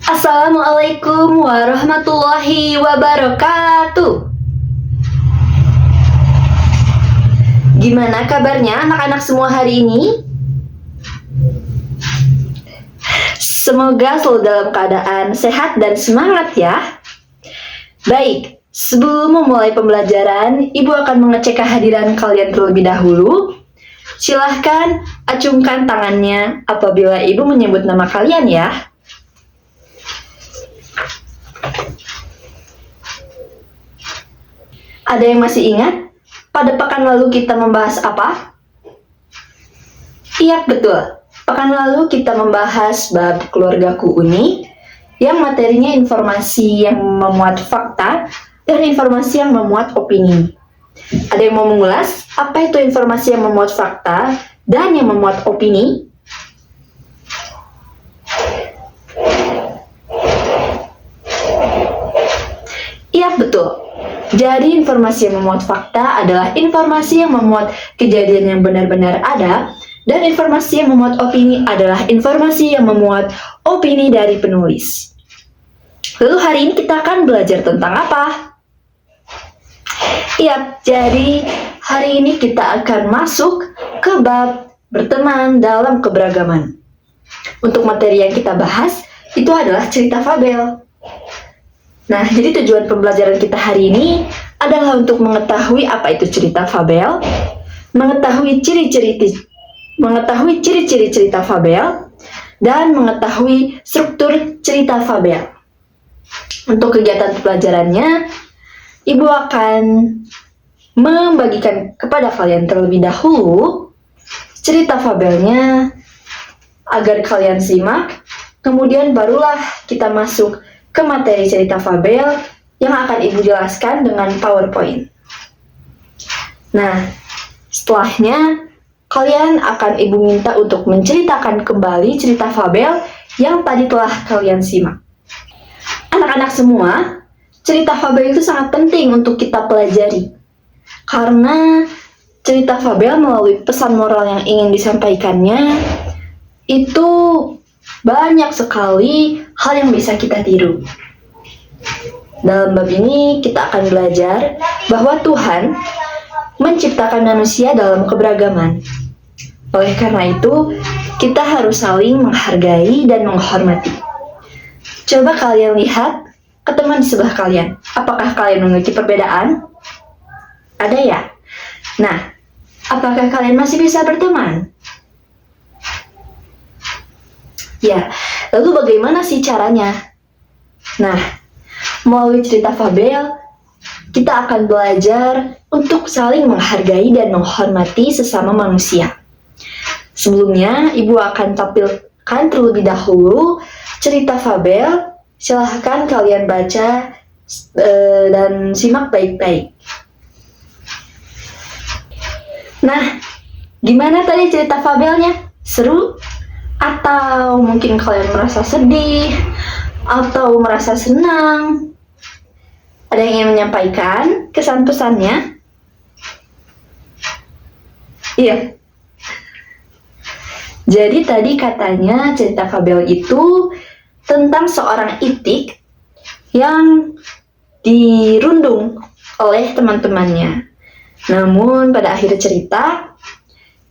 Assalamualaikum warahmatullahi wabarakatuh. Gimana kabarnya anak-anak semua hari ini? Semoga selalu dalam keadaan sehat dan semangat ya. Baik, sebelum memulai pembelajaran, Ibu akan mengecek kehadiran kalian terlebih dahulu. Silahkan acungkan tangannya apabila Ibu menyebut nama kalian ya. Ada yang masih ingat? Pada pekan lalu kita membahas apa? Iya, betul. Pekan lalu kita membahas bab keluargaku unik, yang materinya informasi yang memuat fakta dan informasi yang memuat opini. Ada yang mau mengulas apa itu informasi yang memuat fakta dan yang memuat opini? Iya, betul. Jadi informasi yang memuat fakta adalah informasi yang memuat kejadian yang benar-benar ada, dan informasi yang memuat opini adalah informasi yang memuat opini dari penulis. Lalu hari ini kita akan belajar tentang apa? Iya, jadi hari ini kita akan masuk ke bab berteman dalam keberagaman. Untuk materi yang kita bahas, itu adalah cerita fabel. Nah, jadi tujuan pembelajaran kita hari ini adalah untuk mengetahui apa itu cerita fabel, mengetahui ciri-ciri cerita fabel, dan mengetahui struktur cerita fabel. Untuk kegiatan pembelajarannya, Ibu akan membagikan kepada kalian terlebih dahulu cerita fabelnya agar kalian simak, kemudian barulah kita masuk ke materi cerita fabel yang akan Ibu jelaskan dengan PowerPoint. Nah, setelahnya kalian akan Ibu minta untuk menceritakan kembali cerita fabel yang tadi telah kalian simak. Anak-anak semua, cerita fabel itu sangat penting untuk kita pelajari. Karena cerita fabel melalui pesan moral yang ingin disampaikannya, itu banyak sekali hal yang bisa kita tiru. Dalam bab ini kita akan belajar bahwa Tuhan menciptakan manusia dalam keberagaman. Oleh karena itu, kita harus saling menghargai dan menghormati. Coba kalian lihat ke teman di sebelah kalian. Apakah kalian memiliki perbedaan? Ada ya? Nah, apakah kalian masih bisa berteman? Ya, lalu bagaimana sih caranya? Nah, melalui cerita fabel, kita akan belajar untuk saling menghargai dan menghormati sesama manusia. Sebelumnya, Ibu akan tampilkan terlebih dahulu cerita fabel. Silahkan kalian baca dan simak baik-baik. Nah, gimana tadi cerita fabelnya? Seru? Atau mungkin kalian merasa sedih, atau merasa senang? Ada yang ingin menyampaikan kesan pesannya? Iya. Jadi tadi katanya cerita fabel itu tentang seorang itik yang dirundung oleh teman-temannya. Namun pada akhir cerita,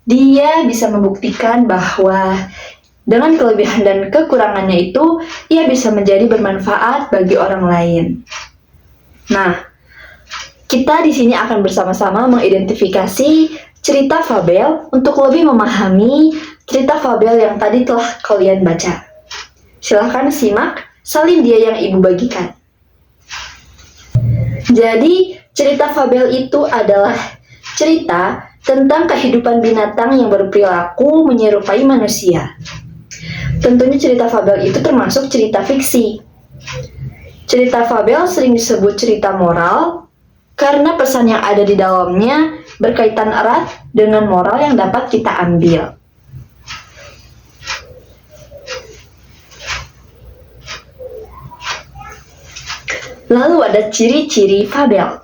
dia bisa membuktikan bahwa dengan kelebihan dan kekurangannya itu, ia bisa menjadi bermanfaat bagi orang lain. Nah, kita di sini akan bersama-sama mengidentifikasi cerita fabel untuk lebih memahami cerita fabel yang tadi telah kalian baca. Silahkan simak salin dia yang Ibu bagikan. Jadi, cerita fabel itu adalah cerita tentang kehidupan binatang yang berperilaku menyerupai manusia. Tentunya cerita fabel itu termasuk cerita fiksi. Cerita fabel sering disebut cerita moral karena pesan yang ada di dalamnya berkaitan erat dengan moral yang dapat kita ambil. Lalu ada ciri-ciri fabel.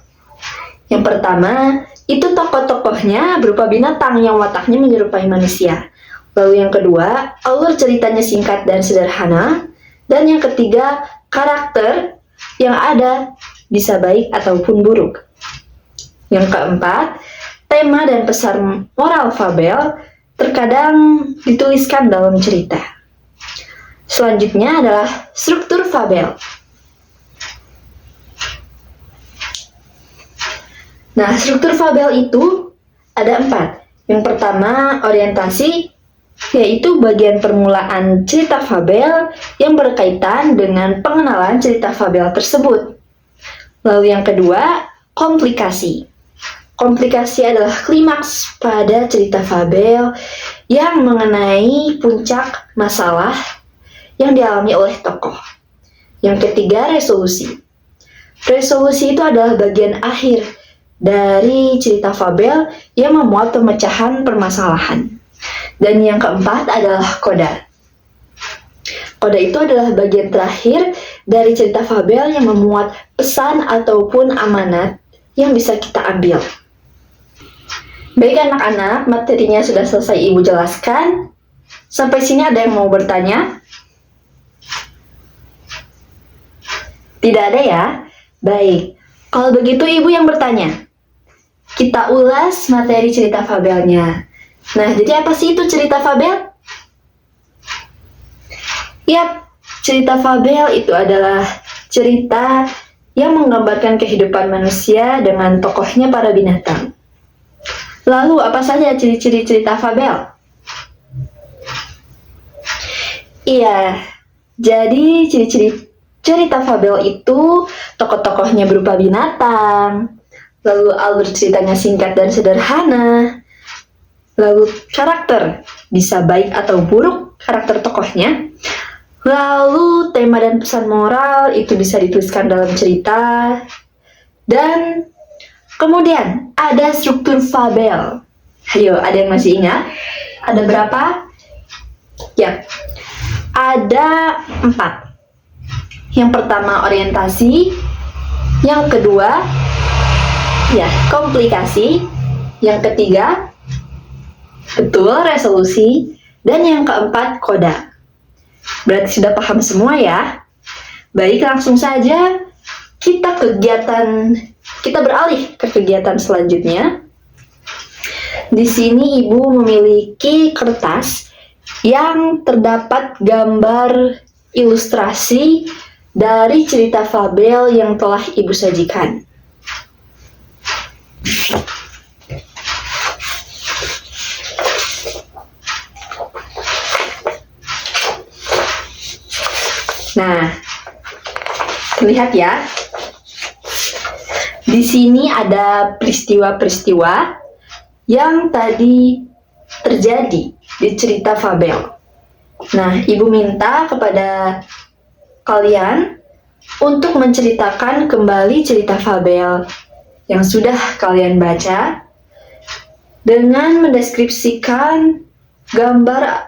Yang pertama, itu tokoh-tokohnya berupa binatang yang wataknya menyerupai manusia. Lalu yang kedua, alur ceritanya singkat dan sederhana. Dan yang ketiga, karakter yang ada bisa baik ataupun buruk. Yang keempat, tema dan pesan moral fabel terkadang dituliskan dalam cerita. Selanjutnya adalah struktur fabel. Nah, struktur fabel itu ada 4. Yang pertama, orientasi, yaitu bagian permulaan cerita fabel yang berkaitan dengan pengenalan cerita fabel tersebut. Lalu yang kedua, komplikasi. Komplikasi adalah klimaks pada cerita fabel yang mengenai puncak masalah yang dialami oleh tokoh. Yang ketiga, resolusi. Resolusi itu adalah bagian akhir dari cerita fabel yang memuat pemecahan permasalahan. Dan yang keempat adalah koda. Koda itu adalah bagian terakhir dari cerita fabel yang memuat pesan ataupun amanat yang bisa kita ambil. Baik anak-anak, materinya sudah selesai Ibu jelaskan. Sampai sini ada yang mau bertanya? Tidak ada ya? Baik, kalau begitu Ibu yang bertanya. Kita ulas materi cerita fabelnya. Nah, jadi apa sih itu cerita fabel? Yap, cerita fabel itu adalah cerita yang menggambarkan kehidupan manusia dengan tokohnya para binatang. Lalu, apa saja ciri-ciri cerita fabel? Iya, jadi ciri-ciri cerita fabel itu tokoh-tokohnya berupa binatang, lalu alur ceritanya singkat dan sederhana, lalu karakter bisa baik atau buruk karakter tokohnya, lalu tema dan pesan moral itu bisa dituliskan dalam cerita, dan kemudian ada struktur fabel. Ayo, ada yang masih ingat? Ada berapa? Ya, ada 4. Yang pertama orientasi, yang kedua ya komplikasi, yang ketiga betul resolusi, dan yang keempat koda. Berarti sudah paham semua ya? Baik, langsung saja kita beralih ke kegiatan selanjutnya. Di sini Ibu memiliki kertas yang terdapat gambar ilustrasi dari cerita fabel yang telah Ibu sajikan. Nah, lihat ya. Di sini ada peristiwa-peristiwa yang tadi terjadi di cerita fabel. Nah, Ibu minta kepada kalian untuk menceritakan kembali cerita fabel yang sudah kalian baca dengan mendeskripsikan gambar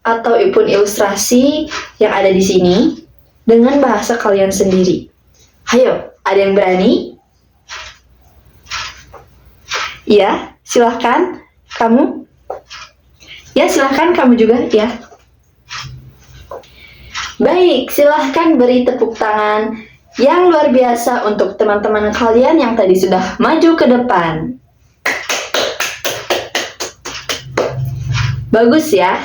ataupun ilustrasi yang ada di sini dengan bahasa kalian sendiri. Ayo, ada yang berani? Ya, silahkan kamu. Ya, silahkan kamu juga ya. Baik, silahkan beri tepuk tangan yang luar biasa untuk teman-teman kalian yang tadi sudah maju ke depan. Bagus ya.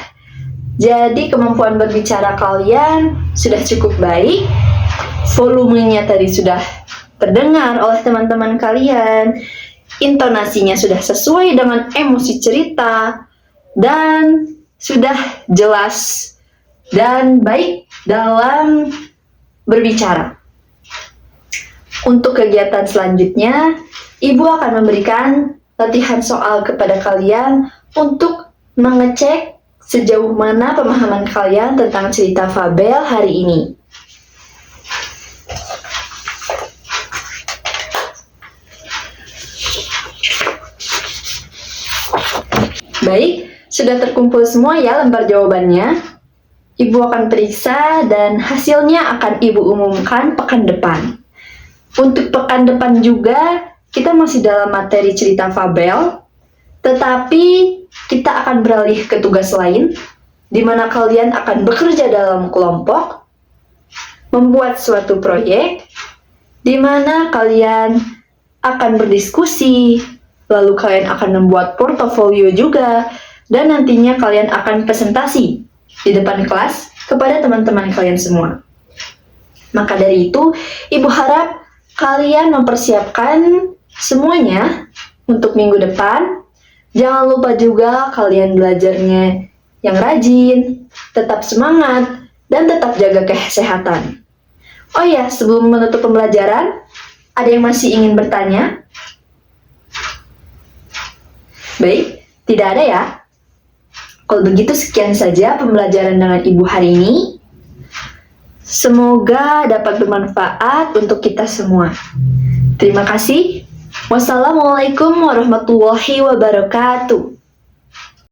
Jadi kemampuan berbicara kalian sudah cukup baik. Volumenya tadi sudah terdengar oleh teman-teman kalian. Intonasinya sudah sesuai dengan emosi cerita. Dan sudah jelas dan baik dalam berbicara. Untuk kegiatan selanjutnya, Ibu akan memberikan latihan soal kepada kalian untuk mengecek sejauh mana pemahaman kalian tentang cerita fabel hari ini. Baik, sudah terkumpul semua ya lembar jawabannya. Ibu akan periksa dan hasilnya akan Ibu umumkan pekan depan. Untuk pekan depan juga, kita masih dalam materi cerita fabel, tetapi kita akan beralih ke tugas lain, di mana kalian akan bekerja dalam kelompok, membuat suatu proyek di mana kalian akan berdiskusi, lalu kalian akan membuat portofolio juga, dan nantinya kalian akan presentasi di depan kelas kepada teman-teman kalian semua. Maka dari itu, Ibu harap kalian mempersiapkan semuanya untuk minggu depan. Jangan lupa juga kalian belajarnya yang rajin, tetap semangat, dan tetap jaga kesehatan. Oh ya, sebelum menutup pembelajaran, ada yang masih ingin bertanya? Baik, tidak ada ya? Kalau begitu sekian saja pembelajaran dengan Ibu hari ini. Semoga dapat bermanfaat untuk kita semua. Terima kasih. Wassalamualaikum warahmatullahi wabarakatuh.